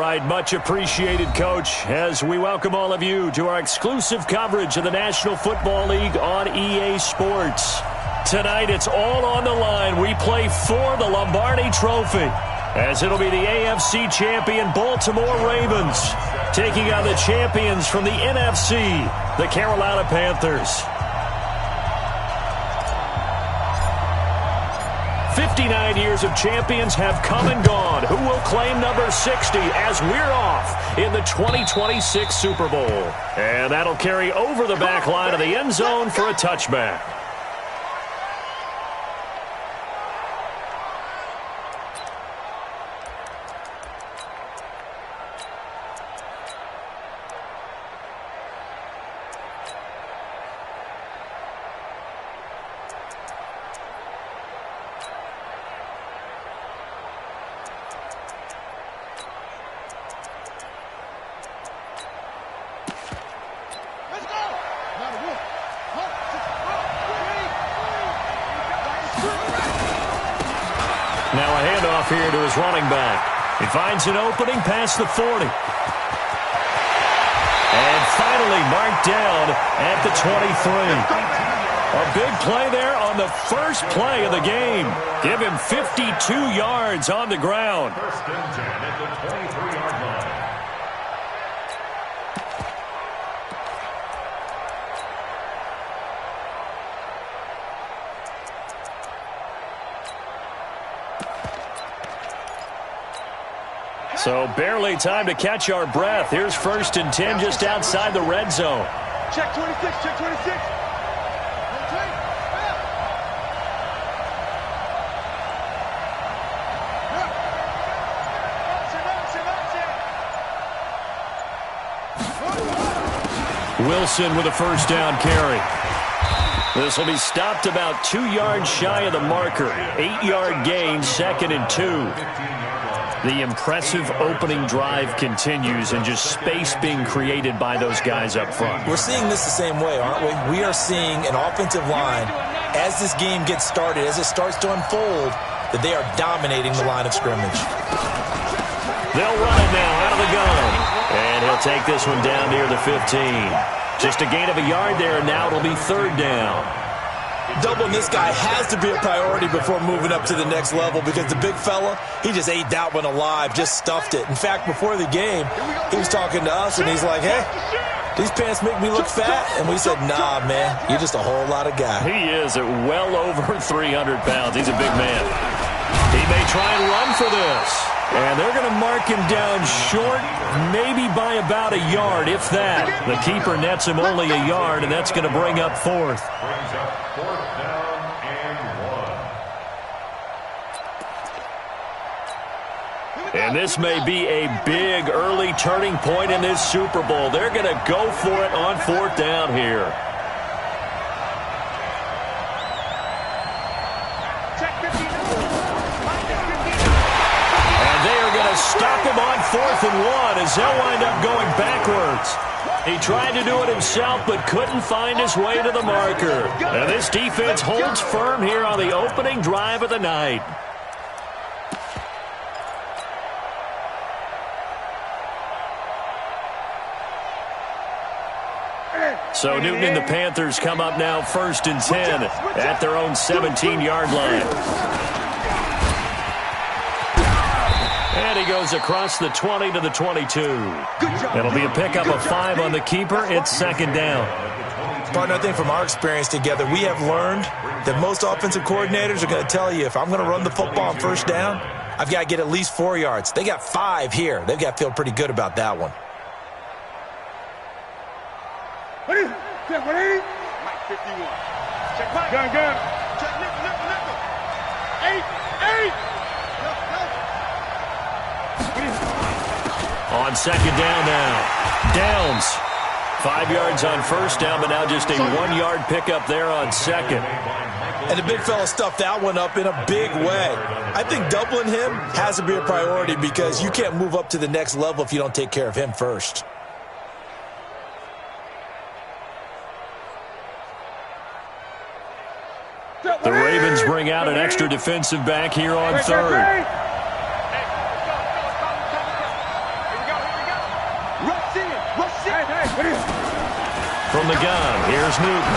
right, much appreciated, Coach, as we welcome all of you to our exclusive coverage of the National Football League on EA Sports. Tonight, it's all on the line. We play for the Lombardi Trophy, as it'll be the AFC champion Baltimore Ravens taking on the champions from the NFC, the Carolina Panthers. 59 years of champions have come and gone. Who will claim number 60 as we're off in the 2026 Super Bowl? And that'll carry over the back line of the end zone for a touchback. Now a handoff here to his running back. He finds an opening past the 40. And finally marked down at the 23. A big play there on the first play of the game. Give him 52 yards on the ground. First and 10 at the 23-yard line. So barely time to catch our breath. Here's first and 10 just outside the red zone. Check 26, check 26. Wilson with a first down carry. This will be stopped about 2 yards shy of the marker. 8-yard gain, 2nd and 2. The impressive opening drive continues, and just space being created by those guys up front. We're seeing this the same way, aren't we? We are seeing an offensive line, as this game gets started, as it starts to unfold, that they are dominating the line of scrimmage. They'll run it now out of the gun. And he'll take this one down near the 15. Just a gain of a yard there, and now it'll be 3rd down. Doubling this guy has to be a priority before moving up to the next level, because the big fella, he just ate that one alive, just stuffed it. In fact, before the game, he was talking to us, and he's like, hey, these pants make me look fat. And we said, nah, man, you're just a whole lot of guy. He is at well over 300 pounds. He's a big man. He may try and run for this. And they're going to mark him down short, maybe by about a yard, if that. The keeper nets him only a yard, and that's going to bring up 4th. Brings up 4th down and 1. And this may be a big early turning point in this Super Bowl. They're going to go for it on 4th down here. Stop him on 4th and 1 as they'll wind up going backwards. He tried to do it himself but couldn't find his way to the marker. And this defense holds firm here on the opening drive of the night. So Newton and the Panthers come up now 1st and 10 at their own 17-yard line. And he goes across the 20 to the 22. It'll be a pickup of 5 on the keeper. It's 2nd down. Partner, I think from our experience together, we have learned that most offensive coordinators are going to tell you, if I'm going to run the football on 1st down, I've got to get at least 4 yards. They got 5 here. They've got to feel pretty good about that one. Ready? Check 180. Mike 51. Check Mike. Gun. Check nickel. 8. On 2nd down now. Downs. 5 yards on 1st down, but now just a 1-yard pickup there on 2nd. And the big fella stuffed that one up in a big way. I think doubling him has to be a priority, because you can't move up to the next level if you don't take care of him first. The Ravens bring out an extra defensive back here on 3rd. From the gun, here's Newton.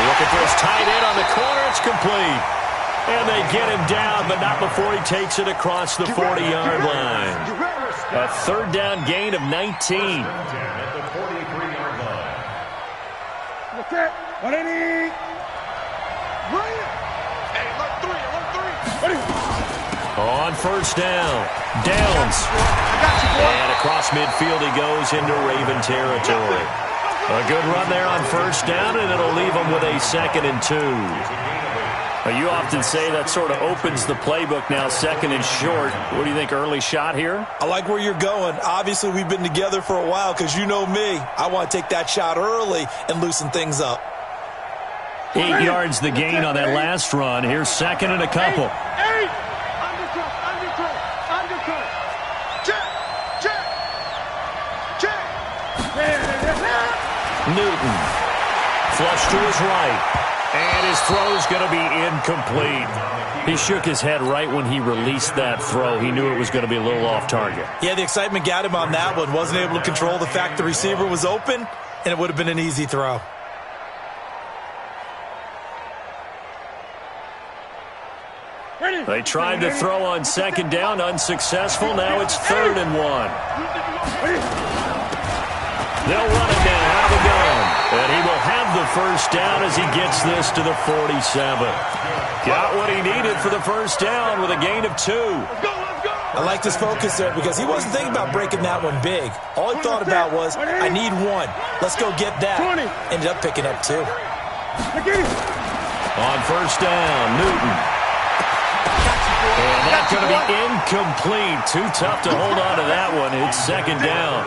Look at this, tight end on the corner, it's complete. And they get him down, but not before he takes it across the 40-yard line. A third down gain of 19. At the 43-yard line. What's that? What I need? On first down, Downs. And across midfield he goes into Raven territory. A good run there on first down, and it'll leave him with a 2nd and 2. Well, you often say that sort of opens the playbook now, 2nd and short. What do you think, early shot here? I like where you're going. Obviously, we've been together for a while because you know me. I want to take that shot early and loosen things up. 8 yards the gain on that last run. Here's 2nd and a couple. Newton. Flush to his right. And his throw's going to be incomplete. He shook his head right when he released that throw. He knew it was going to be a little off target. Yeah, the excitement got him on that one. Wasn't able to control the fact the receiver was open, and it would have been an easy throw. They tried to throw on 2nd down, unsuccessful. Now it's 3rd and 1. They'll run it now out of the gun. And he will have the first down as he gets this to the 47. Got what he needed for the first down with a gain of 2. I like his focus there because he wasn't thinking about breaking that one big. All he thought about was, I need 1. Let's go get that. Ended up picking up 2. On first down, Newton. And that's going to be incomplete. Too tough to hold on to that one. It's 2nd down.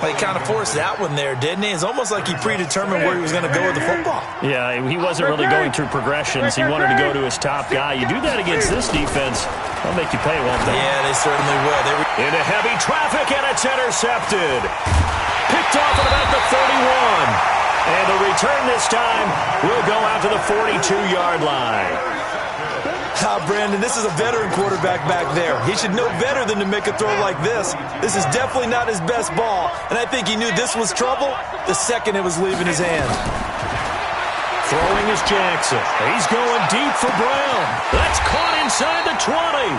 Well, he kind of forced that one there, didn't he? It's almost like he predetermined where he was going to go with the football. Yeah, he wasn't really going through progressions. He wanted to go to his top guy. You do that against this defense, they'll make you pay, won't they? Yeah, they certainly will. Into heavy traffic, and it's intercepted. Picked off at about the 31. And the return this time will go out to the 42-yard line. Brandon, this is a veteran quarterback back there. He should know better than to make a throw like this. This is definitely not his best ball, and I think he knew this was trouble the second it was leaving his hand. Throwing is Jackson. He's going deep for Brown. That's caught inside the 20.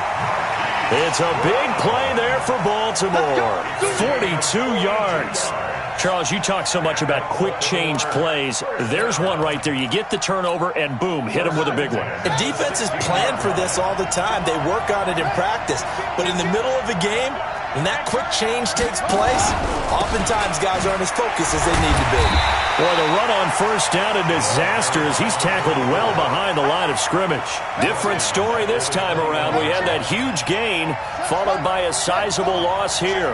It's a big play there for Baltimore. 42 yards. Charles, you talk so much about quick change plays. There's one right there. You get the turnover, and boom, hit him with a big one. The defenses plan for this all the time. They work on it in practice. But in the middle of the game, when that quick change takes place, oftentimes guys aren't as focused as they need to be. Boy, the run on first down, a disaster as he's tackled well behind the line of scrimmage. Different story this time around. We had that huge gain, followed by a sizable loss here.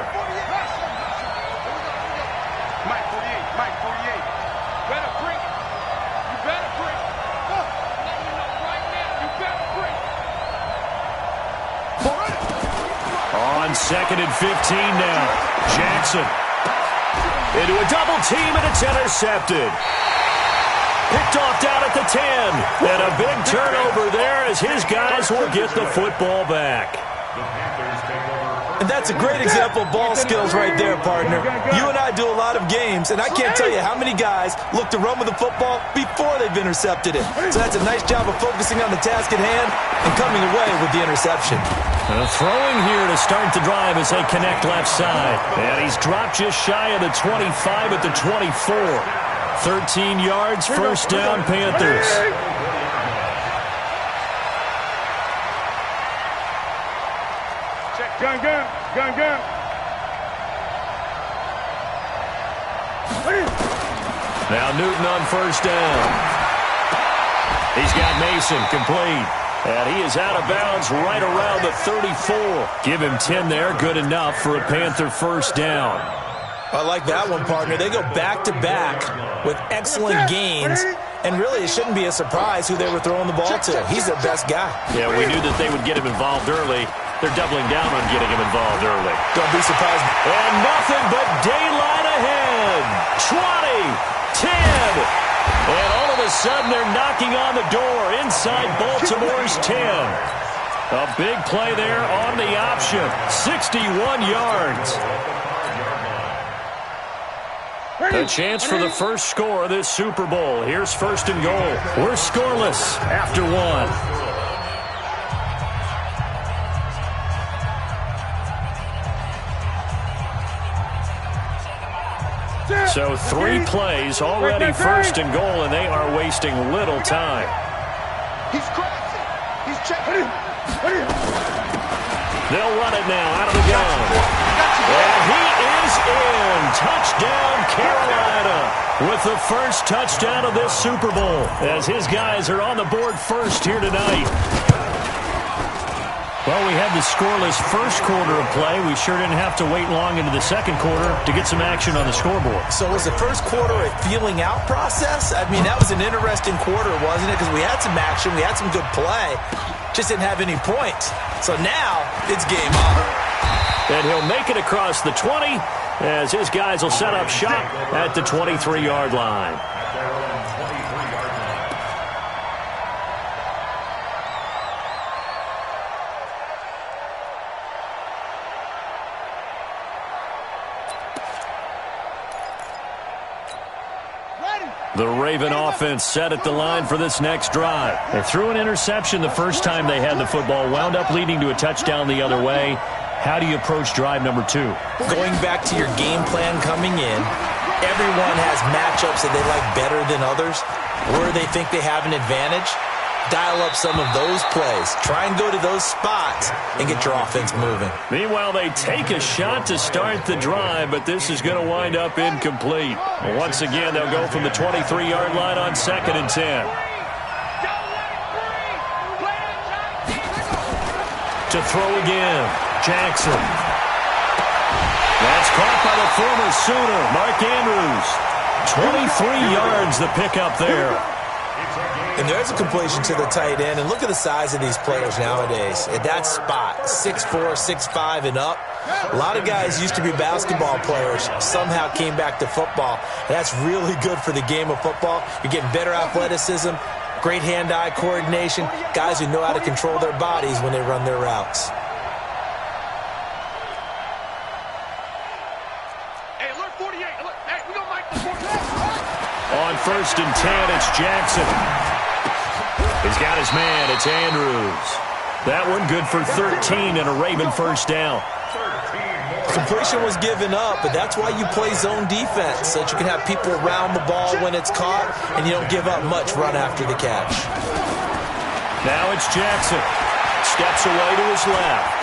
On 2nd and 15 now. Jackson into a double team, and it's intercepted. Picked off down at the 10. And a big turnover there as his guys will get the football back. And that's a great example of ball skills right there, partner. You and I do a lot of games, and I can't tell you how many guys look to run with the football before they've intercepted it. So that's a nice job of focusing on the task at hand and coming away with the interception. Throwing here to start the drive as they connect left side. And he's dropped just shy of the 25 at the 24. 13 yards, first down, Panthers. Gun. Now Newton on first down. He's got Mason complete. And he is out of bounds right around the 34. Give him 10 there. Good enough for a Panther first down. I like that one, partner. They go back-to-back with excellent gains. And really, it shouldn't be a surprise who they were throwing the ball to. He's their best guy. Yeah, we knew that they would get him involved early. They're doubling down on getting him involved early. Don't be surprised. And nothing but daylight ahead. 20, 10. And all of a sudden, they're knocking on the door inside Baltimore's 10. A big play there on the option. 61 yards. A chance for the first score of this Super Bowl. Here's first and goal. We're scoreless after one. So 3 plays already first and goal, and they are wasting little time. He's crossing. He's checking. They'll run it now out of the gun. And he is in. Touchdown, Carolina, with the first touchdown of this Super Bowl, as his guys are on the board first here tonight. Well, we had the scoreless first quarter of play. We sure didn't have to wait long into the second quarter to get some action on the scoreboard. So was the first quarter a feeling out process? I mean, that was an interesting quarter, wasn't it? Because we had some action, we had some good play, just didn't have any points. So now it's game on. And he'll make it across the 20 as his guys will set up shop at the 23-yard line. The Raven offense set at the line for this next drive. They threw an interception the first time they had the football, wound up leading to a touchdown the other way. How do you approach drive number 2? Going back to your game plan coming in, everyone has matchups that they like better than others, where they think they have an advantage. Dial up some of those plays. Try and go to those spots and get your offense moving. Meanwhile, they take a shot to start the drive, but this is going to wind up incomplete. Once again, they'll go from the 23-yard line on 2nd and 10. To throw again, Jackson. That's caught by the former Sooner, Mark Andrews. 23 yards the pickup there. And there's a completion to the tight end. And look at the size of these players nowadays. At that spot, 6'4", 6'5", and up. A lot of guys used to be basketball players, somehow came back to football. That's really good for the game of football. You're getting better athleticism, great hand-eye coordination, guys who know how to control their bodies when they run their routes. Hey, alert 48. Alert. Hey, we gonna make the 48. On 1st and 10, it's Jackson. He's got his man. It's Andrews. That one good for 13 and a Raven first down. Completion was given up, but that's why you play zone defense, so that you can have people around the ball when it's caught, and you don't give up much run after the catch. Now it's Jackson. Steps away to his left.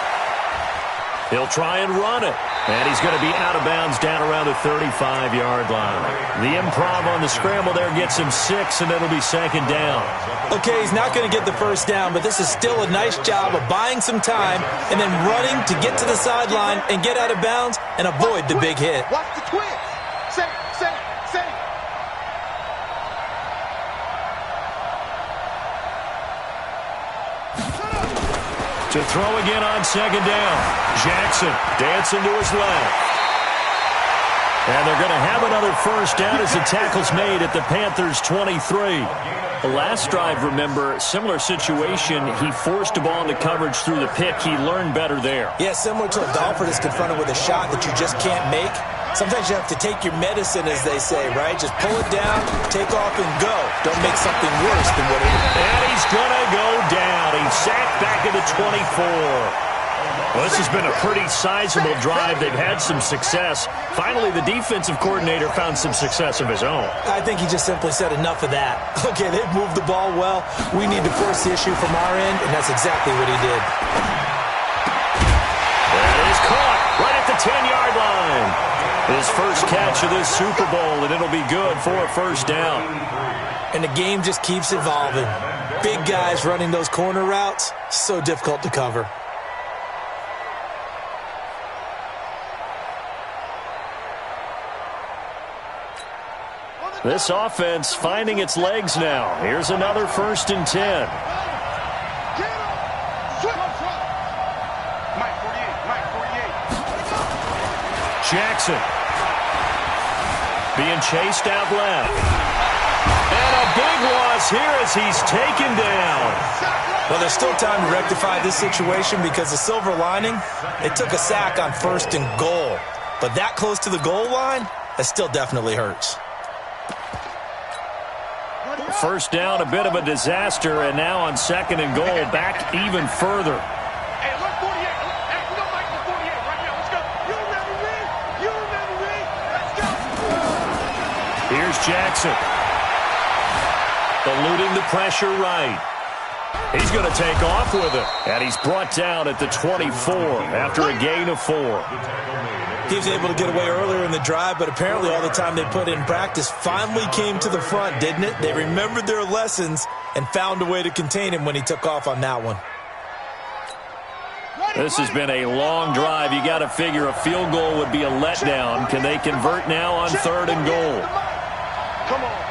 He'll try and run it. And he's going to be out of bounds down around the 35-yard line. The improv on the scramble there gets him 6, and it'll be 2nd down. Okay, he's not going to get the first down, but this is still a nice job of buying some time and then running to get to the sideline and get out of bounds and avoid the big hit. Watch the twist. Say. To throw again on 2nd down. Jackson dancing to his left. And they're going to have another first down as the tackle's made at the Panthers' 23. The last drive, remember, similar situation. He forced a ball into coverage through the pick. He learned better there. Yeah, similar to a golfer that's confronted with a shot that you just can't make. Sometimes you have to take your medicine, as they say, right? Just pull it down, take off, and go. Don't make something worse than what it is. And he's going to go down. He's sacked back at the 24. Well, this has been a pretty sizable drive. They've had some success. Finally, the defensive coordinator found some success of his own. I think he just simply said enough of that. Okay, they've moved the ball well. We need to force the issue from our end, and that's exactly what he did. That is caught right at the 10-yard line. His first catch of this Super Bowl, and it'll be good for a first down. And the game just keeps evolving. Big guys running those corner routes, so difficult to cover. This offense finding its legs now. Here's another 1st and 10. Jackson being chased out left. And a big loss here as he's taken down. Well, there's still time to rectify this situation because the silver lining, they took a sack on 1st and goal. But that close to the goal line, That still definitely hurts. First down, a bit of a disaster, and now on 2nd and goal, back even further. Hey, look, 48. Hey, we don't like the 48 right now. Let's go. You remember me? You remember me? Let's go. Here's Jackson. Eluding the pressure right. He's going to take off with it. And he's brought down at the 24 after a gain of 4. He was able to get away earlier in the drive, but apparently all the time they put in practice finally came to the front, didn't it? They remembered their lessons and found a way to contain him when he took off on that one. This has been a long drive. You got to figure a field goal would be a letdown. Can they convert now on 3rd and goal? Come on.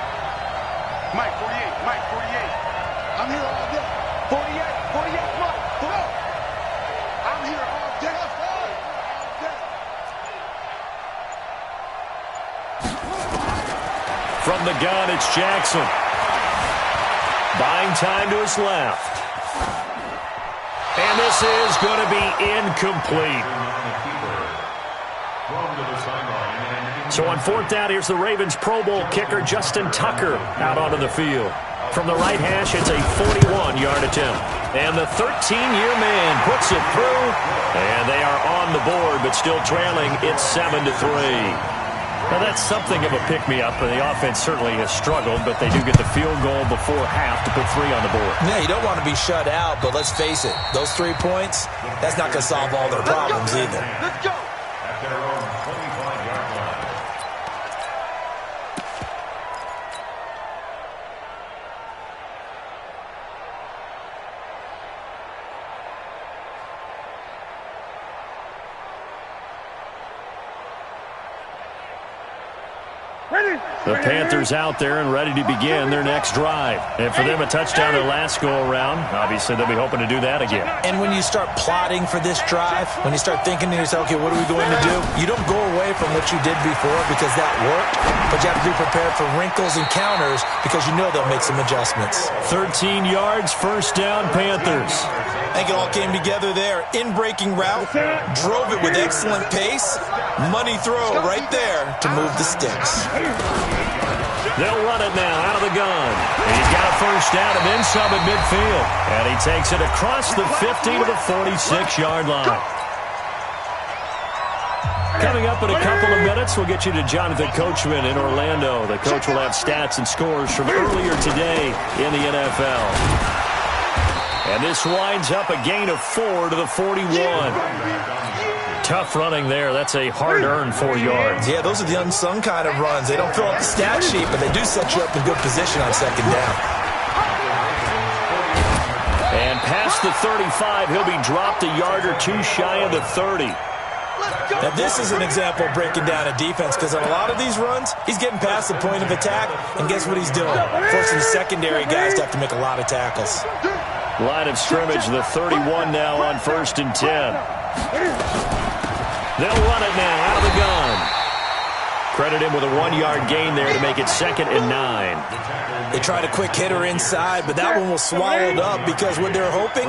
Mike, 48. Mike, 48. I'm here all day. 48. 48, Mike. Come on. I'm here all day. From the gun, it's Jackson. Buying time to his left. And this is going to be incomplete. So on 4th down, here's the Ravens Pro Bowl kicker, Justin Tucker, out onto the field. From the right hash, it's a 41-yard attempt. And the 13-year man puts it through. And they are on the board, but still trailing. It's 7-3. Now, that's something of a pick-me-up, and the offense certainly has struggled, but they do get the field goal before half to put 3 on the board. Yeah, you don't want to be shut out, but let's face it, those 3 points, that's not going to solve all their problems either. Let's go. At their own 25-yard line. The Panthers out there and ready to begin their next drive. And for them, a touchdown their last go-around. Obviously, they'll be hoping to do that again. And when you start plotting for this drive, when you start thinking to yourself, okay, what are we going to do? You don't go away from what you did before because that worked, but you have to be prepared for wrinkles and counters because you know they'll make some adjustments. 13 yards, first down, Panthers. I think it all came together there. In-breaking route, drove it with excellent pace, money throw right there to move the sticks. They'll run it now out of the gun. He's got a first down and then some at midfield. And he takes it across the 50 to the 46-yard line. Coming up in a couple of minutes, we'll get you to Jonathan Coachman in Orlando. The coach will have stats and scores from earlier today in the NFL. And this winds up a gain of 4 to the 41. Tough running there. That's a hard-earned 4 yards. Yeah, those are the unsung kind of runs. They don't fill up the stat sheet, but they do set you up in good position on 2nd down. And past the 35, he'll be dropped a yard or 2 shy of the 30. Now, this is an example of breaking down a defense because on a lot of these runs, he's getting past the point of attack, and guess what he's doing? Forcing the secondary guys to have to make a lot of tackles. Line of scrimmage, the 31 now on 1st and 10. They'll run it now out of the gun. Credit him with a 1-yard gain there to make it 2nd and 9. They tried a quick hitter inside, but that one was swallowed up because what they're hoping,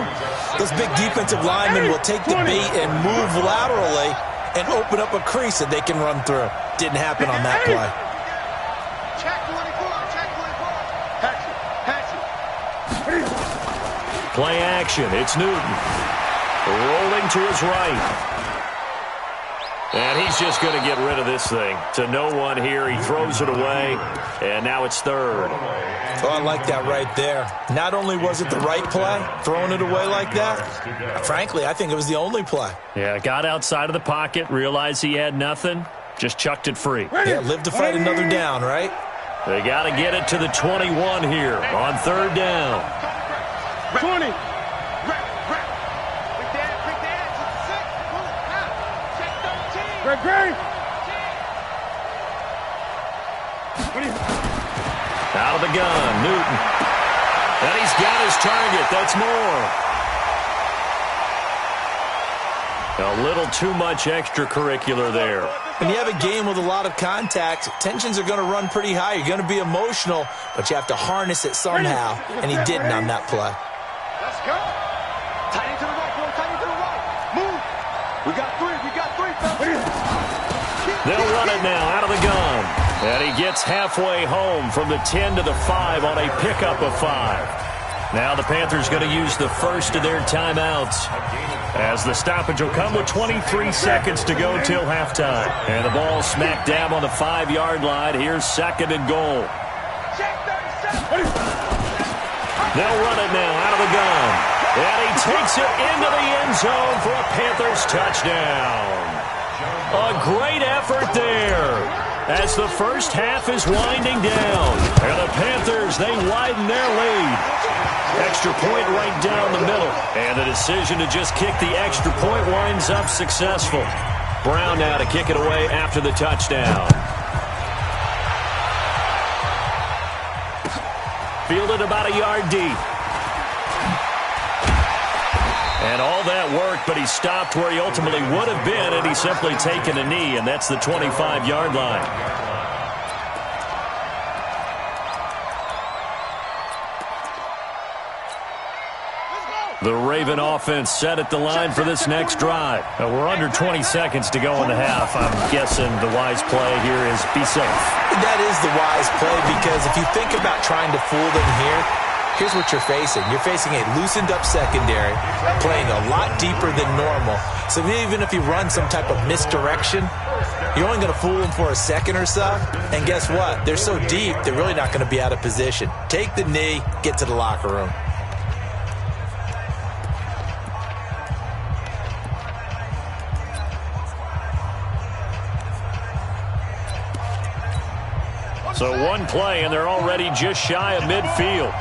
those big defensive linemen will take the bait and move laterally and open up a crease that they can run through. Didn't happen on that play. Check 24. Check 24. Play action. It's Newton. Rolling to his right. And he's just going to get rid of this thing. To no one here. He throws it away. And now it's 3rd. Oh, I like that right there. Not only was it the right play, throwing it away like that, frankly, I think it was the only play. Yeah, got outside of the pocket, realized he had nothing, just chucked it free. Yeah, live to fight another down, right? They got to get it to the 21 here on 3rd down. 20. Great. Out of the gun, Newton. And he's got his target. That's more. A little too much extracurricular there. When you have a game with a lot of contact, tensions are going to run pretty high. You're going to be emotional, but you have to harness it somehow, and he didn't on that play. Let's go. Tight into the right, boy. Tight into the right. Move. We got 3. We got 3, fellas. They'll run it now out of the gun. And he gets halfway home from the 10 to the 5 on a pickup of 5. Now the Panthers going to use the first of their timeouts, as the stoppage will come with 23 seconds to go till halftime. And the ball smack dab on the 5-yard line. Here's 2nd and goal. They'll run it now out of the gun. And he takes it into the end zone for a Panthers touchdown. A great effort there as the first half is winding down. And the Panthers, they widen their lead. Extra point right down the middle. And the decision to just kick the extra point winds up successful. Brown now to kick it away after the touchdown. Fielded about a yard deep. And all that work, but he stopped where he ultimately would have been had he simply taken a knee, and that's the 25-yard line. The Raven offense set at the line for this next drive. We're under 20 seconds to go in the half. I'm guessing the wise play here is be safe. That is the wise play, because if you think about trying to fool them here, here's what you're facing. You're facing a loosened-up secondary, playing a lot deeper than normal. So even if you run some type of misdirection, you're only going to fool them for a second or so. And guess what? They're so deep, they're really not going to be out of position. Take the knee, get to the locker room. So one play, and they're already just shy of midfield.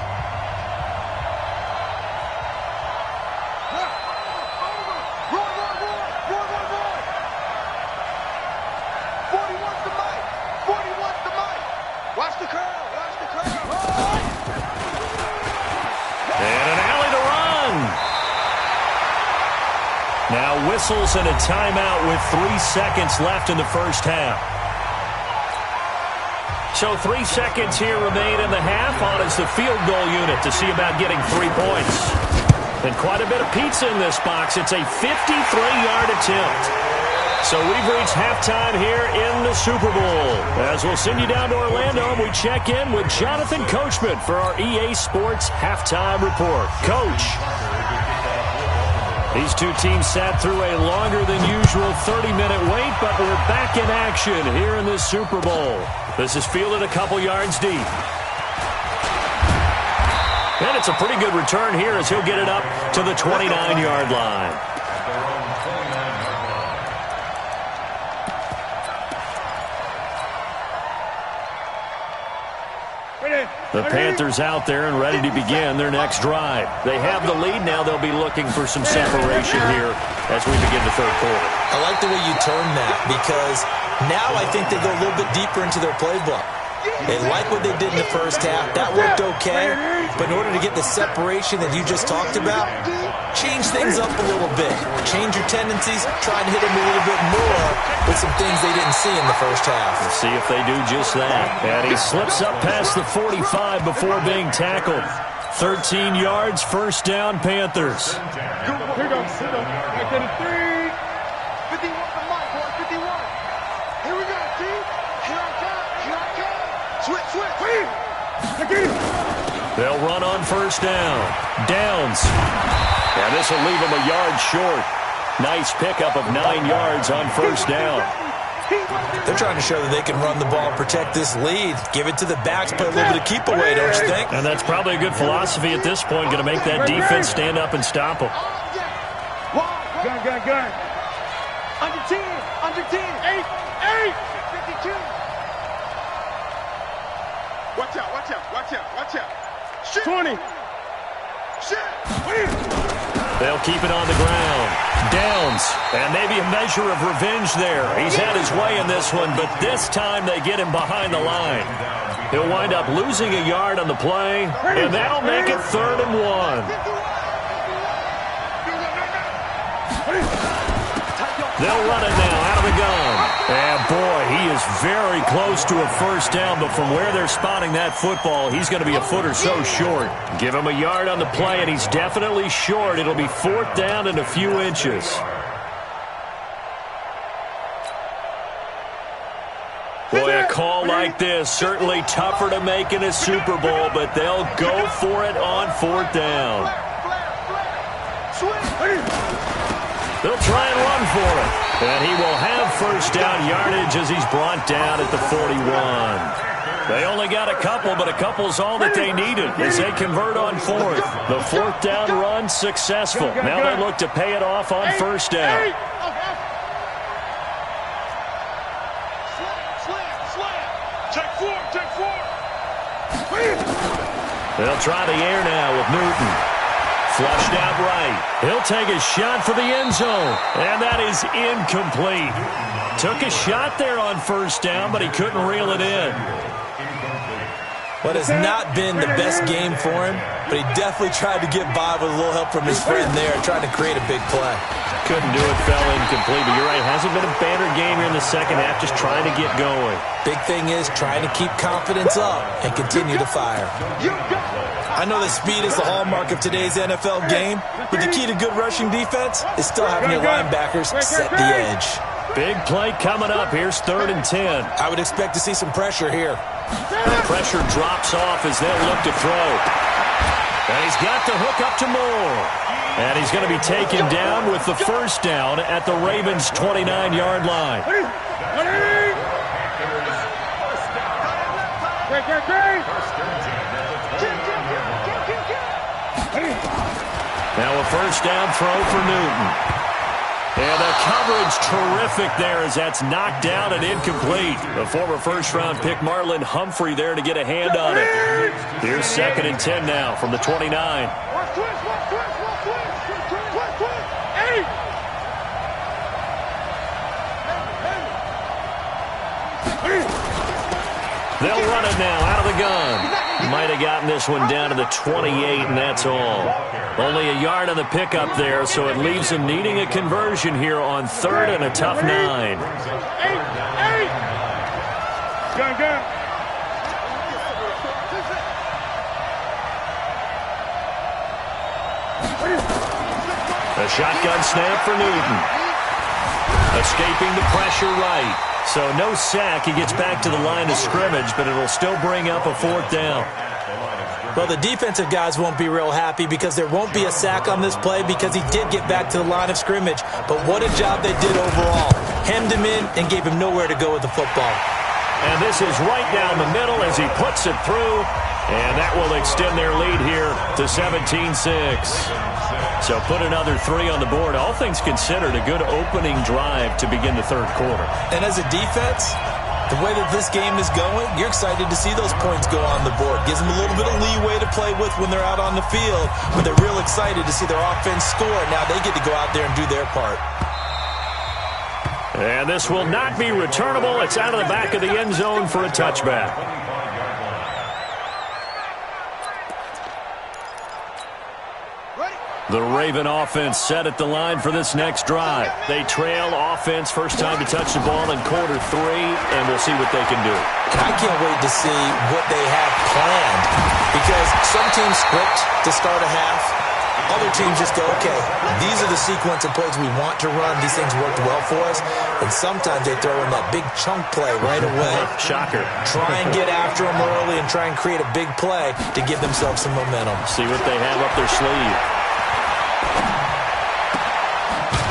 Now whistles and a timeout with 3 seconds left in the first half. So 3 seconds here remain in the half. On is the field goal unit to see about getting 3 points. And quite a bit of pizza in this box. It's a 53-yard attempt. So we've reached halftime here in the Super Bowl. As we'll send you down to Orlando, and we check in with Jonathan Coachman for our EA Sports Halftime Report. Coach. These two teams sat through a longer than usual 30-minute wait, but we're back in action here in this Super Bowl. This is fielded a couple yards deep. And it's a pretty good return here as he'll get it up to the 29-yard line. The Panthers out there and ready to begin their next drive. They have the lead. Now they'll be looking for some separation here as we begin the third quarter. I like the way you term that, because now I think they go a little bit deeper into their playbook. They like what they did in the first half. That worked okay. But in order to get the separation that you just talked about, change things up a little bit. Change your tendencies. Try and hit them a little bit more with some things they didn't see in the first half. Let's see if they do just that. And he slips up past the 45 before being tackled. 13 yards, first down, Panthers. Here we go. Back to the 3. 51 to Mike, boy. 51. Here we go, T. Here I come. Here I come. Switch. They'll run on first down. Downs. And this will leave them a yard short. Nice pickup of 9 yards on first down. They're trying to show that they can run the ball, protect this lead, give it to the backs, play a little bit of keep away, don't you think? And that's probably a good philosophy at this point, going to make that defense stand up and stop them. Gun. Under 10. 8. 52. Watch out. Shit. 20. Shit. They'll keep it on the ground. Downs. And maybe a measure of revenge there. He's had his way in this one, but this time they get him behind the line. He'll wind up losing a yard on the play, and that'll make it 3rd and 1. They'll run it now out of the gun. And, boy, he is very close to a first down, but from where they're spotting that football, he's going to be a foot or so short. Give him a yard on the play, and he's definitely short. It'll be 4th down and a few inches. Boy, a call like this, certainly tougher to make in a Super Bowl, but they'll go for it on 4th down. They'll try and run for it. And he will have 1st down yardage as he's brought down at the 41. They only got a couple, but a couple's all that they needed as they convert on 4th. The 4th down run successful. Now they look to pay it off on 1st down. They'll try the air now with Newton. Flushed out right. He'll take a shot for the end zone. And that is incomplete. Took a shot there on 1st down, but he couldn't reel it in. What has not been the best game for him, but he definitely tried to get by with a little help from his friend there, trying to create a big play. Couldn't do it, fell incomplete. But you're right, hasn't been a banner game here in the second half, just trying to get going. Big thing is trying to keep confidence up and continue to fire. I know that speed is the hallmark of today's NFL game, but the key to good rushing defense is still having your linebackers set the edge. Big play coming up. Here's 3rd and 10. I would expect to see some pressure here. The pressure drops off as they'll look to throw. And he's got the hook up to Moore. And he's going to be taken down with the 1st down at the Ravens' 29-yard line. Now a 1st down throw for Newton. And the coverage terrific there as that's knocked down and incomplete. The former 1st-round pick Marlon Humphrey there to get a hand on it. Here's 2nd and 10 now from the 29. They'll run it now out of the gun. Might have gotten this one down to the 28, and that's all. Only a yard on the pickup there, so it leaves him needing a conversion here on 3rd and a tough 9. A shotgun snap for Newton. Escaping the pressure right. So no sack. He gets back to the line of scrimmage, but it'll still bring up a 4th down. Well, the defensive guys won't be real happy because there won't be a sack on this play because he did get back to the line of scrimmage. But what a job they did overall. Hemmed him in and gave him nowhere to go with the football. And this is right down the middle as he puts it through. And that will extend their lead here to 17-6. So put another 3 on the board. All things considered, a good opening drive to begin the 3rd quarter. And as a defense, the way that this game is going, you're excited to see those points go on the board. Gives them a little bit of leeway to play with when they're out on the field, but they're real excited to see their offense score. Now they get to go out there and do their part. And this will not be returnable. It's out of the back of the end zone for a touchback. The Raven offense set at the line for this next drive. They trail offense, first time to touch the ball in quarter 3, and we'll see what they can do. I can't wait to see what they have planned because some teams script to start a half. Other teams just go, okay, these are the sequence of plays we want to run. These things worked well for us. And sometimes they throw in that big chunk play right away. Shocker. Try and get after them early and try and create a big play to give themselves some momentum. See what they have up their sleeve.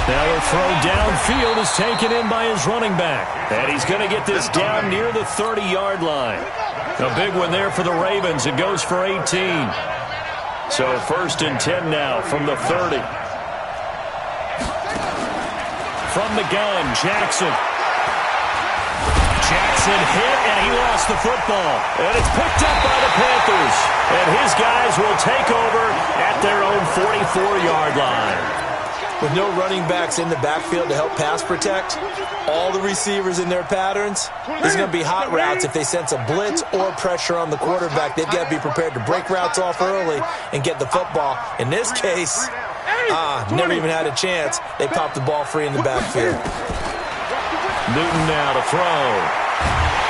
Now a throw downfield is taken in by his running back. And he's going to get this down near the 30-yard line. A big one there for the Ravens. It goes for 18. So 1st and 10 now from the 30. From the gun, Jackson. Jackson hit, and he lost the football. And it's picked up by the Panthers. And his guys will take over at their own 44-yard line. With no running backs in the backfield to help pass protect, all the receivers in their patterns, there's going to be hot routes if they sense a blitz or pressure on the quarterback. They've got to be prepared to break routes off early and get the football. In this case, never even had a chance. They popped the ball free in the backfield. Newton now to throw.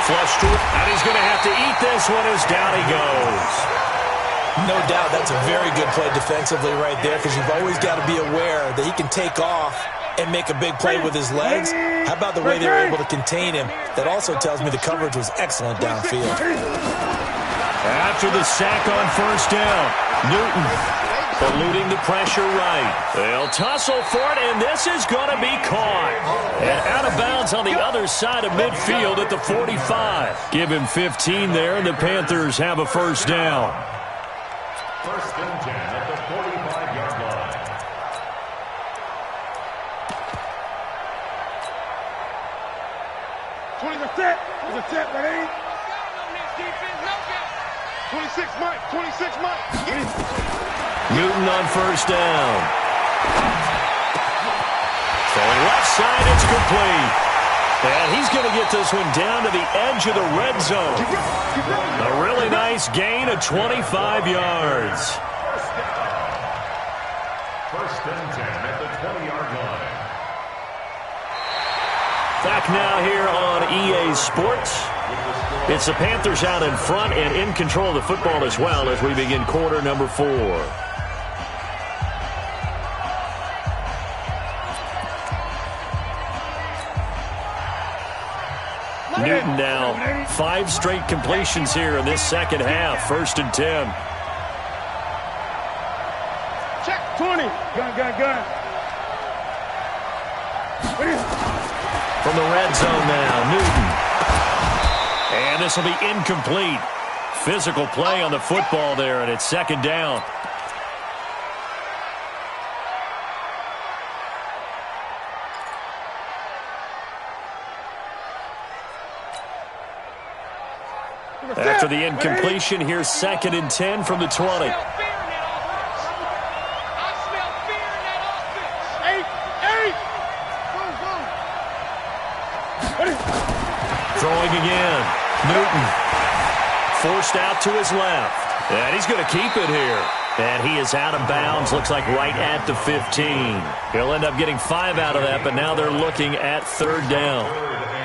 Flush to it, and he's going to have to eat this one as down he goes. No doubt that's a very good play defensively right there because you've always got to be aware that he can take off and make a big play with his legs. How about the way they were able to contain him? That also tells me the coverage was excellent downfield. After the sack on first down, Newton eluding the pressure right. They'll tussle for it, and this is going to be caught. And out of bounds on the other side of midfield at the 45. Give him 15 there, and the Panthers have a first down. First and 10 at the 45-yard line. There's a set, but ain't. 26, Mike. 26, Mike. Newton on first down. Throwing left side, it's complete. And he's going to get this one down to the edge of the red zone. A really nice gain of 25 yards. First and 10 at the 20-yard line. Back now here on EA Sports. It's the Panthers out in front and in control of the football as well as we begin quarter number 4. Newton now 5 straight completions here in this second half. First and 10. Check. 20. Gun. From the red zone now, Newton. And this will be incomplete. Physical play on the football there, and it's second down. After the incompletion, here's second and 10 from the 20. Throwing again. Newton forced out to his left. And he's going to keep it here. And he is out of bounds, looks like right at the 15. He'll end up getting 5 out of that, but now they're looking at third down.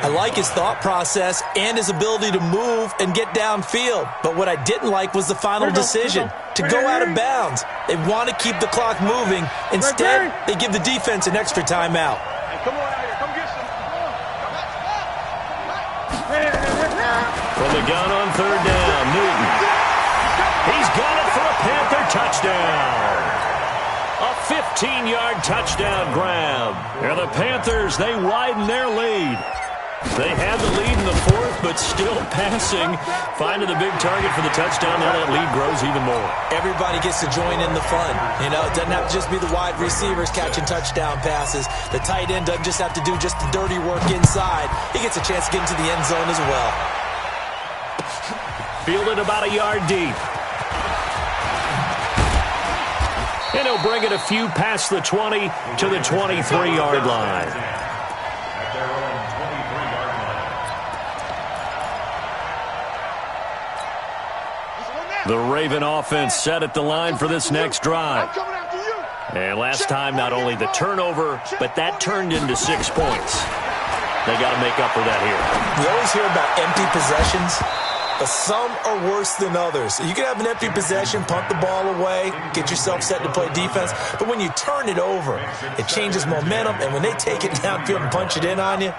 I like his thought process and his ability to move and get downfield. But what I didn't like was the final decision, to go out of bounds. They want to keep the clock moving. Instead, they give the defense an extra timeout. Come on out here. Come get some. From the gun on third down, Newton. He's got it for a Panther touchdown. A 15-yard touchdown grab. And the Panthers, they widen their lead. They had the lead in the fourth, but still passing. Finding the big target for the touchdown. Now that lead grows even more. Everybody gets to join in the fun. You know, it doesn't have to just be the wide receivers catching touchdown passes. The tight end doesn't just have to do just the dirty work inside. He gets a chance to get into the end zone as well. Fielded about a yard deep. And he'll bring it a few past the 20 to the 23-yard line. At their own 23-yard line. The Raven offense set at the line for this next drive. And last time, not only the turnover, but that turned into 6 points. They got to make up for that here. We always hear about empty possessions, but some are worse than others. You can have an empty possession, punt the ball away, get yourself set to play defense, but when you turn it over, it changes momentum, and when they take it downfield and punch it in on you,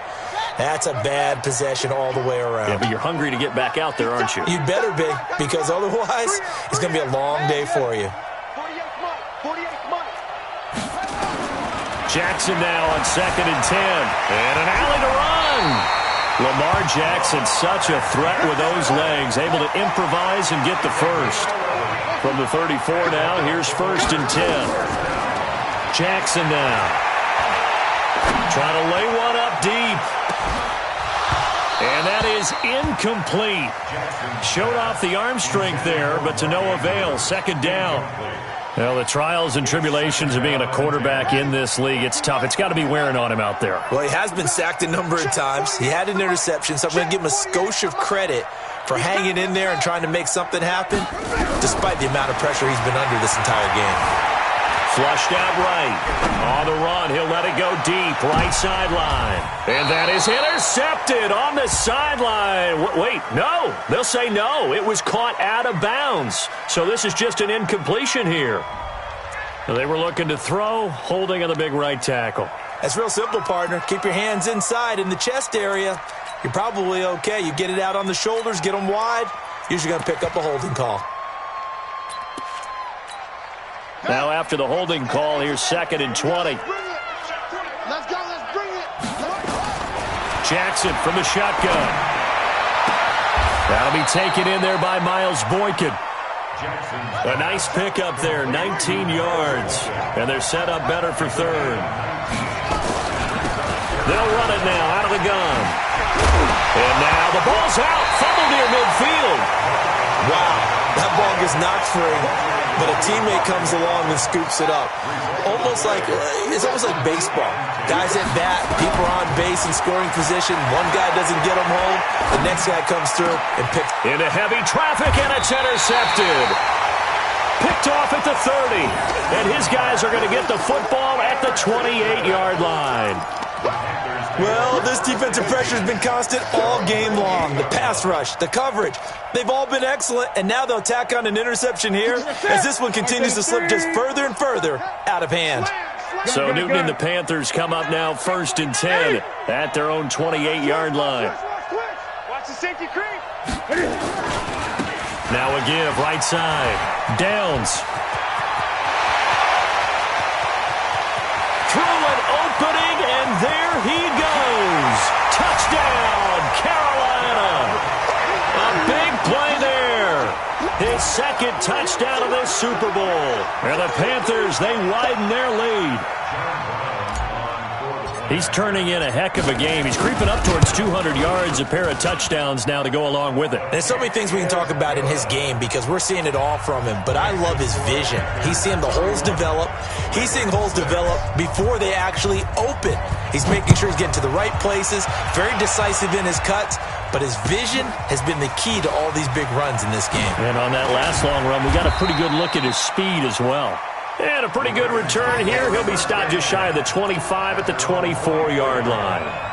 that's a bad possession all the way around. Yeah, but you're hungry to get back out there, aren't you? You'd better be, because otherwise, it's going to be a long day for you. 48 months. Jackson now on second and 10. And an alley to run. Lamar Jackson, such a threat with those legs, able to improvise and get the first. From the 34 now, here's first and 10. Jackson now. Trying to lay one up deep. And that is incomplete. Showed off the arm strength there, but to no avail. Second down. Well, the trials and tribulations of being a quarterback in this league, it's tough. It's got to be wearing on him out there. Well, he has been sacked a number of times. He had an interception, so I'm going to give him a skosh of credit for hanging in there and trying to make something happen, despite the amount of pressure he's been under this entire game. Flushed out right. On the run, he'll let it go deep, right sideline. And that is intercepted on the sideline. Wait, no. They'll say no. It was caught out of bounds. So this is just an incompletion here. They were looking to throw, holding on the big right tackle. That's real simple, partner. Keep your hands inside in the chest area. You're probably okay. You get it out on the shoulders, get them wide. Usually going to pick up a holding call. Now after the holding call, here's 2nd and 20. Let's go, let's bring it. Jackson from the shotgun. That'll be taken in there by Miles Boykin. A nice pickup there, 19 yards. And they're set up better for 3rd. They'll run it now out of the gun. And now the ball's out. Fumble near midfield. Wow, that ball gets knocked free, but a teammate comes along and scoops it up. It's almost like baseball. Guys at bat, people are on base in scoring position. One guy doesn't get them home. The next guy comes through and picks. Into heavy traffic, and it's intercepted. Picked off at the 30. And his guys are going to get the football at the 28-yard line. Well, this defensive pressure has been constant all game long. The pass rush, the coverage, they've all been excellent, and now they'll tack on an interception here as this one continues to slip just further and further out of hand. So Newton and the Panthers come up now 1st and 10 at their own 28-yard line. Watch the safety creep. Now a give, right side. Downs. Through an opening, and there he goes. Touchdown, Carolina. A big play there. His 2nd touchdown of this Super Bowl. And the Panthers, they widen their lead. He's turning in a heck of a game. He's creeping up towards 200 yards, a pair of touchdowns now to go along with it. There's so many things we can talk about in his game because we're seeing it all from him, but I love his vision. He's seeing the holes develop. He's seeing holes develop before they actually open. He's making sure he's getting to the right places, very decisive in his cuts, but his vision has been the key to all these big runs in this game. And on that last long run, we got a pretty good look at his speed as well. And a pretty good return here. He'll be stopped just shy of the 25 at the 24-yard line.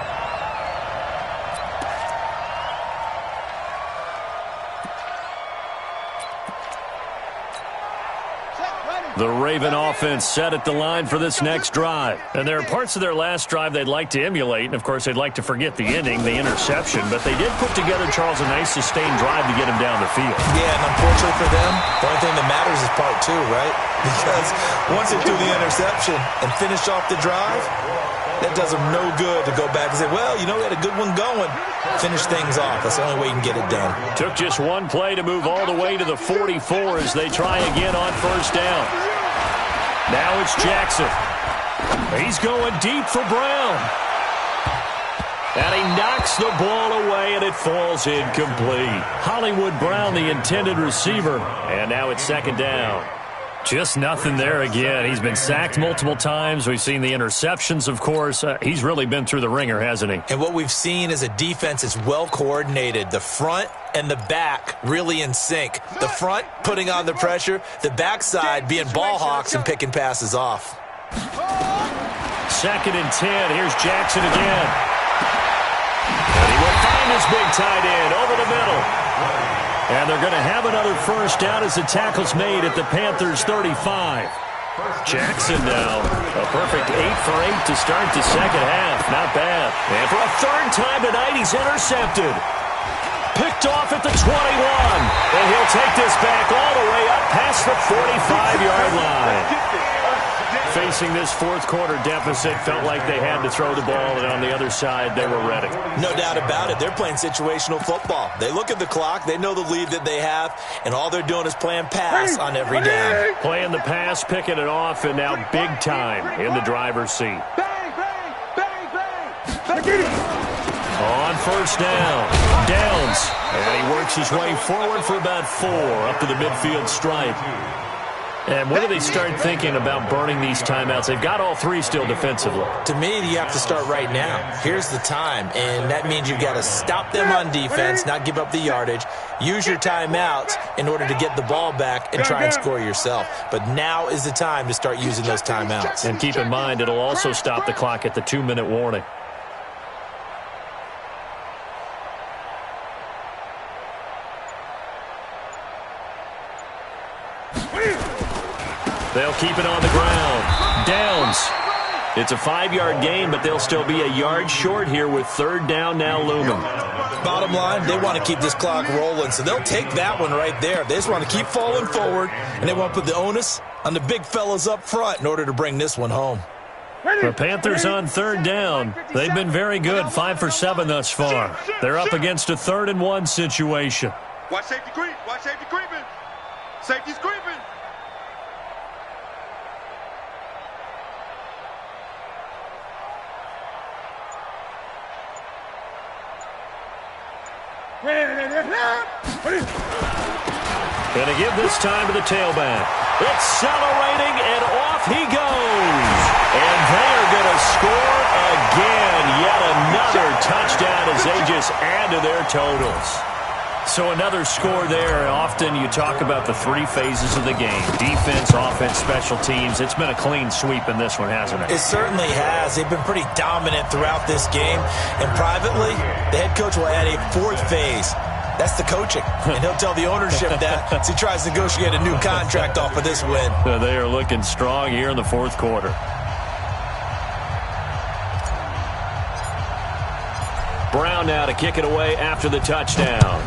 The Raven offense set at the line for this next drive. And there are parts of their last drive they'd like to emulate. And, of course, they'd like to forget the ending, the interception. But they did put together, Charles, a nice sustained drive to get him down the field. Yeah, and unfortunately for them, the only thing that matters is part 2, right? Because once they threw the interception and finished off the drive, that does them no good to go back and say, well, you know, we had a good one going. Finish things off. That's the only way you can get it done. Took just one play to move all the way to the 44 as they try again on 1st down. Now it's Jackson. He's going deep for Brown. And he knocks the ball away, and it falls incomplete. Hollywood Brown, the intended receiver. And now it's 2nd down. Just nothing there again. He's been sacked multiple times. We've seen the interceptions, of course. He's really been through the ringer, hasn't he? And what we've seen is a defense that's well coordinated. The front and the back really in sync. The front putting on the pressure. The backside being ball hawks and picking passes off. 2nd and 10. Here's Jackson again. And he will find his big tight end over the middle. And they're going to have another 1st down as the tackle's made at the Panthers' 35. Jackson now, a perfect 8 for 8 to start the 2nd half. Not bad. And for a 3rd time tonight, he's intercepted. Picked off at the 21. And he'll take this back all the way up past the 45-yard line. Facing this 4th quarter deficit, felt like they had to throw the ball, and on the other side, they were ready. No doubt about it. They're playing situational football. They look at the clock, they know the lead that they have, and all they're doing is playing pass on every down. Playing the pass, picking it off, and now big time in the driver's seat. Bang, bang, bang, bang. On 1st down, Downs, and he works his way forward for about 4 up to the midfield stripe. And when do they start thinking about burning these timeouts? They've got all 3 still defensively. To me, you have to start right now. Here's the time, and that means you've got to stop them on defense, not give up the yardage, use your timeouts in order to get the ball back and try and score yourself. But now is the time to start using those timeouts. And keep in mind, it'll also stop the clock at the 2-minute warning. They'll keep it on the ground. Downs. It's a 5-yard gain, but they'll still be a yard short here with third down now looming. Bottom line, they want to keep this clock rolling, so they'll take that one right there. They just want to keep falling forward, and they want to put the onus on the big fellas up front in order to bring this one home. The Panthers on third down. They've been very good, 5 for 7 thus far. They're up against a 3rd and 1 situation. Watch safety creep. Watch safety creeping. Safety's creeping. Going to give this time to the tailback. Accelerating, and off he goes. And they are going to score again. Yet another touchdown as they just add to their totals. So another score there. Often you talk about the 3 phases of the game. Defense, offense, special teams. It's been a clean sweep in this one, hasn't it? It certainly has. They've been pretty dominant throughout this game. And privately, the head coach will add a 4th phase. That's the coaching. And he'll tell the ownership that as he tries to negotiate a new contract off of this win. They are looking strong here in the 4th quarter. Brown now to kick it away after the touchdown.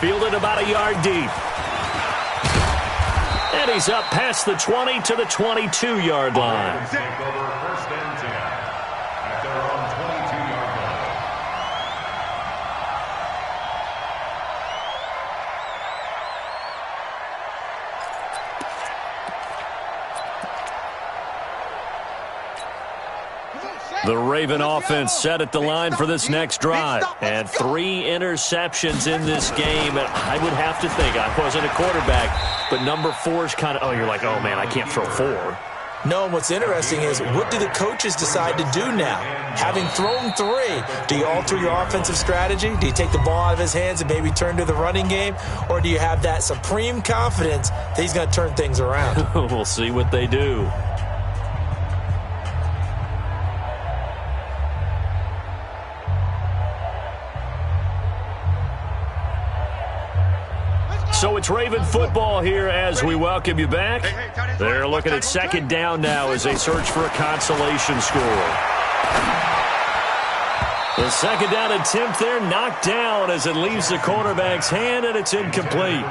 Fielded about a yard deep. And he's up past the 20 to the 22-yard line. Take over 1st and 10 at their own 22-yard line. The Raven offense set at the line for this next drive. And 3 interceptions in this game. And I would have to think, I wasn't a quarterback, but number 4 is kind of, you're like, oh, man, I can't throw 4. No, what's interesting is what do the coaches decide to do now? Having thrown 3, do you alter your offensive strategy? Do you take the ball out of his hands and maybe turn to the running game? Or do you have that supreme confidence that he's going to turn things around? We'll see what they do. So it's Raven football here as we welcome you back. They're looking at 2nd down now as they search for a consolation score. The 2nd down attempt there knocked down as it leaves the quarterback's hand, and it's incomplete.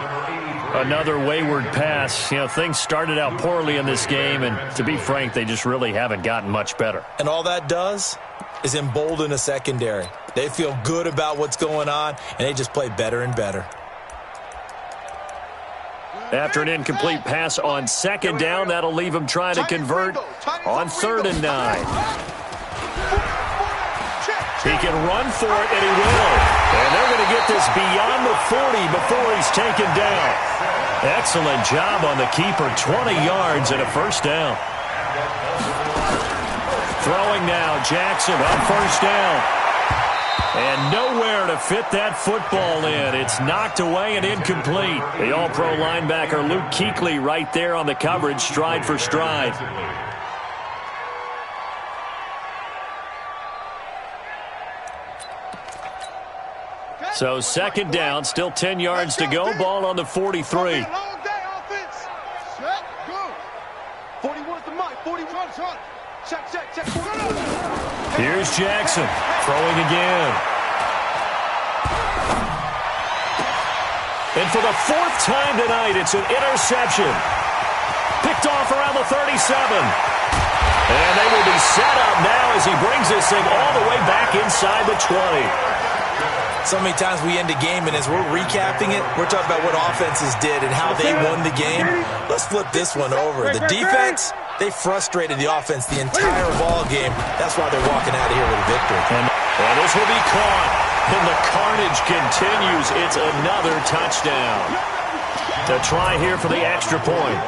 Another wayward pass. You know, things started out poorly in this game, and to be frank, they just really haven't gotten much better. And all that does is embolden a secondary. They feel good about what's going on, and they just play better and better. After an incomplete pass on 2nd down, that'll leave him trying to convert on 3rd and 9. He can run for it, and he will. And they're going to get this beyond the 40 before he's taken down. Excellent job on the keeper, 20 yards and a 1st down. Throwing now, Jackson on 1st down. And nowhere to fit that football in. It's knocked away and incomplete. The all-pro linebacker Luke Kuechly right there on the coverage, stride for stride. So 2nd down, still 10 yards to go. Ball on the 43. Long day, offense. Set, go. 41's the mic. 41. Check. Here's Jackson throwing again. And for the 4th time tonight, it's an interception. Picked off around the 37. And they will be set up now as he brings this thing all the way back inside the 20. So many times we end a game, and as we're recapping it, we're talking about what offenses did and how they won the game. Let's flip this one over. The defense, they frustrated the offense the entire ball game. That's why they're walking out of here with a victory. And this will be caught. And the carnage continues. It's another touchdown. To try here for the extra point.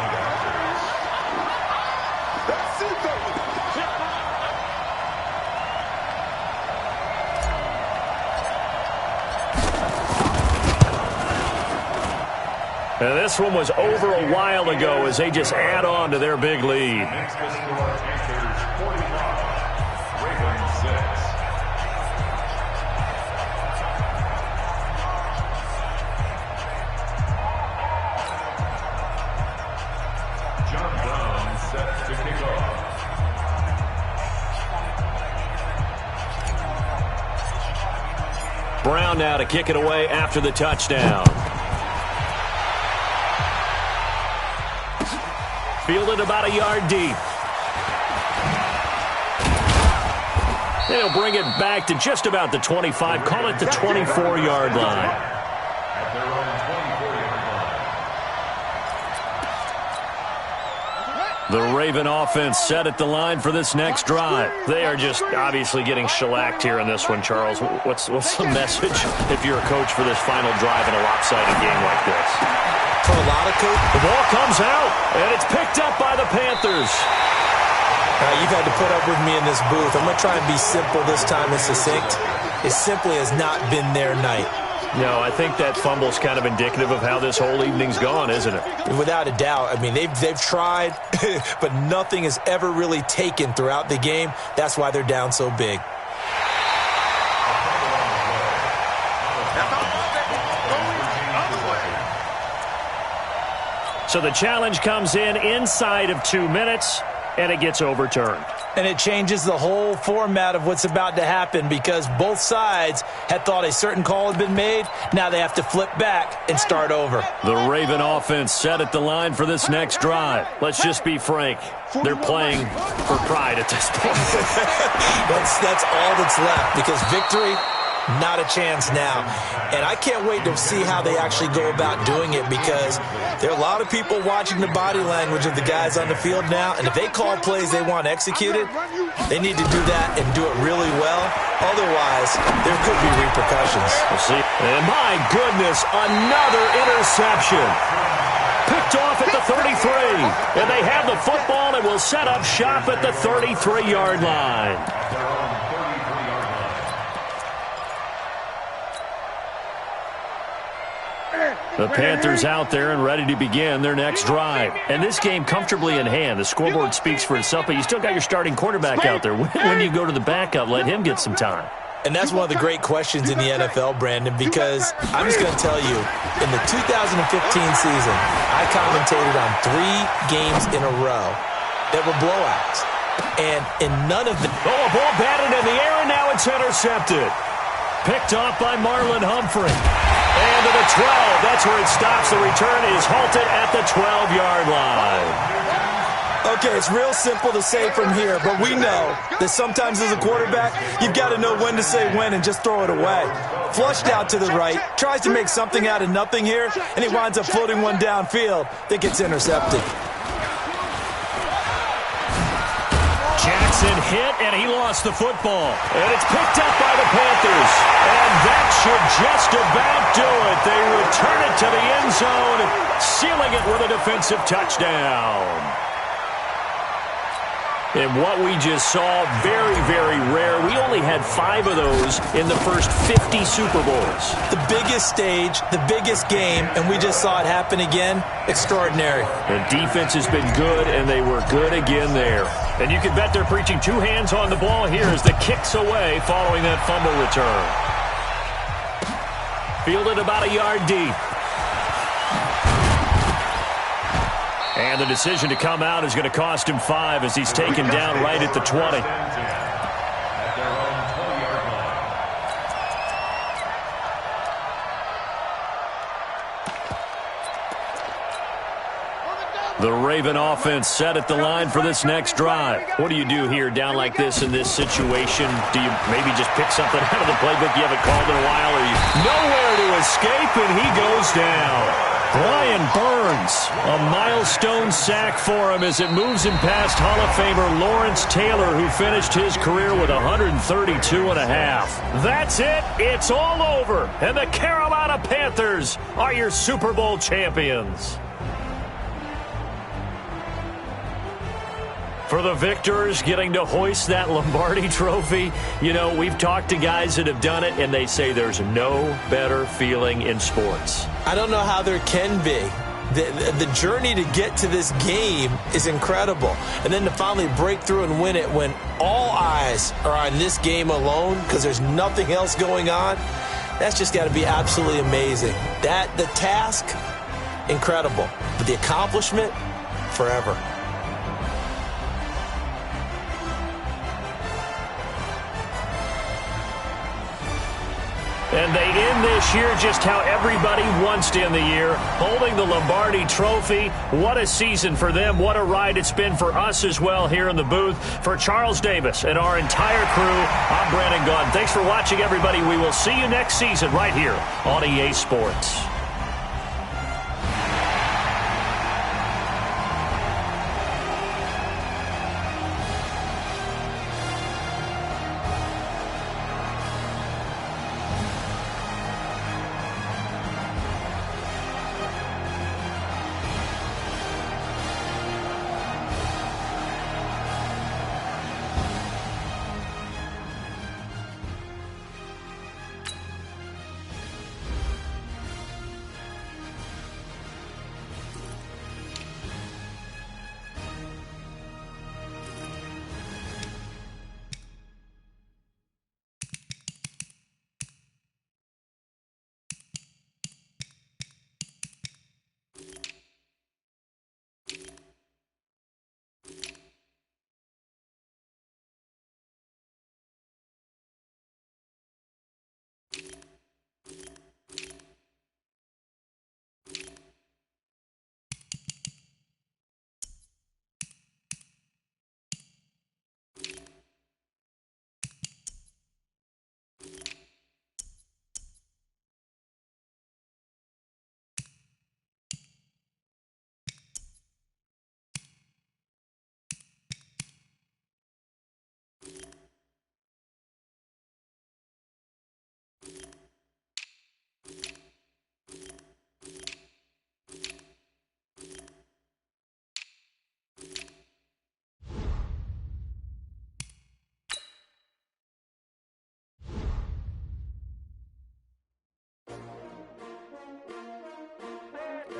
And this one was over a while ago as they just add on to their big lead. Next to score, Panthers 45, Ravens 6. Brown now to kick it away after the touchdown. Fielded about a yard deep. And he'll bring it back to just about the 25. Call it the 24-yard line. At their own 24-yard line. The Raven offense set at the line for this next drive. They are just obviously getting shellacked here in this one, Charles. What's the message if you're a coach for this final drive in a lopsided game like this? For a lot of coaches, The ball comes out, and it's picked up by the Panthers. you've had to put up with me in this booth. I'm going to try and be simple this time and succinct. It simply has not been their night. No, I think that fumble's kind of indicative of how this whole evening's gone, isn't it? Without a doubt. I mean, they've tried, but nothing has ever really taken throughout the game. That's why they're down so big. So the challenge comes in inside of 2 minutes, and it gets overturned. And it changes the whole format of what's about to happen because both sides had thought a certain call had been made. Now they have to flip back and start over. The Raven offense set at the line for this next drive. Let's just be frank. They're playing for pride at this point. That's all that's left because victory, not a chance now. And I can't wait to see how they actually go about doing it because there are a lot of people watching the body language of the guys on the field now. And if they call plays they want executed, they need to do that and do it really well. Otherwise, there could be repercussions. We'll see. And my goodness, another interception. Picked off at the 33. And they have the football and will set up shop at the 33-yard line. The Panthers out there and ready to begin their next drive. And this game comfortably in hand. The scoreboard speaks for itself, but you still got your starting quarterback out there. When do you go to the backup? Let him get some time. And that's one of the great questions in the NFL, Brandon, because I'm just going to tell you, in the 2015 season, I commentated on 3 games in a row that were blowouts. And in none of them... Oh, a ball batted in the air, and now it's intercepted. Picked off by Marlon Humphrey. And to the 12. That's where it stops. The return is halted at the 12-yard line. Okay, it's real simple to say from here, but we know that sometimes as a quarterback, you've got to know when to say when and just throw it away. Flushed out to the right, tries to make something out of nothing here, and he winds up floating one downfield that gets intercepted. Jackson hit, and he lost the football. And it's picked up by the Panthers. And that should just about do it. They return it to the end zone, sealing it with a defensive touchdown. And what we just saw, very, very rare. We only had 5 of those in the first 50 Super Bowls. The biggest stage, the biggest game, and we just saw it happen again. Extraordinary. The defense has been good, and they were good again there. And you can bet they're preaching 2 hands on the ball here as the kick's away following that fumble return. Fielded about a yard deep. And the decision to come out is going to cost him 5 as he's taken down right at the 20. The Raven offense set at the line for this next drive. What do you do here down like this in this situation? Do you maybe just pick something out of the playbook you haven't called in a while? Or you nowhere to escape, and he goes down. Brian Burns, a milestone sack for him as it moves him past Hall of Famer Lawrence Taylor, who finished his career with 132 and a half. That's it. It's all over. And the Carolina Panthers are your Super Bowl champions. For the victors, getting to hoist that Lombardi trophy, you know, we've talked to guys that have done it, and they say there's no better feeling in sports. I don't know how there can be. The journey to get to this game is incredible. And then to finally break through and win it when all eyes are on this game alone because there's nothing else going on, that's just got to be absolutely amazing. The task, incredible. But the accomplishment, forever. And they end this year just how everybody wants to end the year, holding the Lombardi Trophy. What a season for them. What a ride it's been for us as well here in the booth. For Charles Davis and our entire crew, I'm Brandon Gaudin. Thanks for watching, everybody. We will see you next season right here on EA Sports.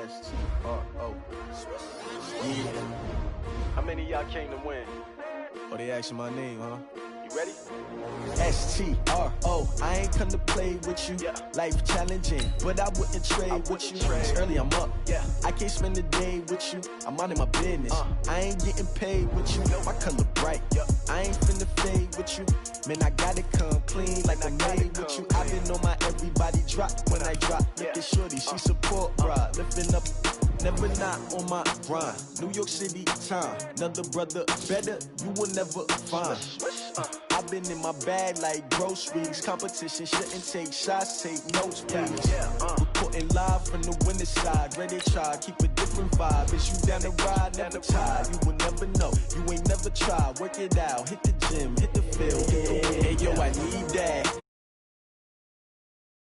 S-T-R-O. Yeah. How many of y'all came to win? Oh, they asking my name, huh? You ready? S-T-R-O. I ain't come to play with you. Yeah. Life challenging, but I wouldn't trade with you. It's early, I'm up. Yeah. I can't spend the day with you. I'm out in my business. I ain't getting paid with you. My color bright. Yeah. I ain't finna fade with you. Man, I gotta come clean like I'm made with you. I've been on my everybody drop when I drop. Look at shorty, she support, bruh. Lifting up, never not on my grind. New York City time, another brother better, you will never find. I've been in my bag like groceries. Competition shouldn't take shots, take notes, please. Reporting live from the winter side. Ready to try, keep a different vibe. Is you down the ride, never tired. You will never know, you ain't never tried. Work it out, hit the gym, hit the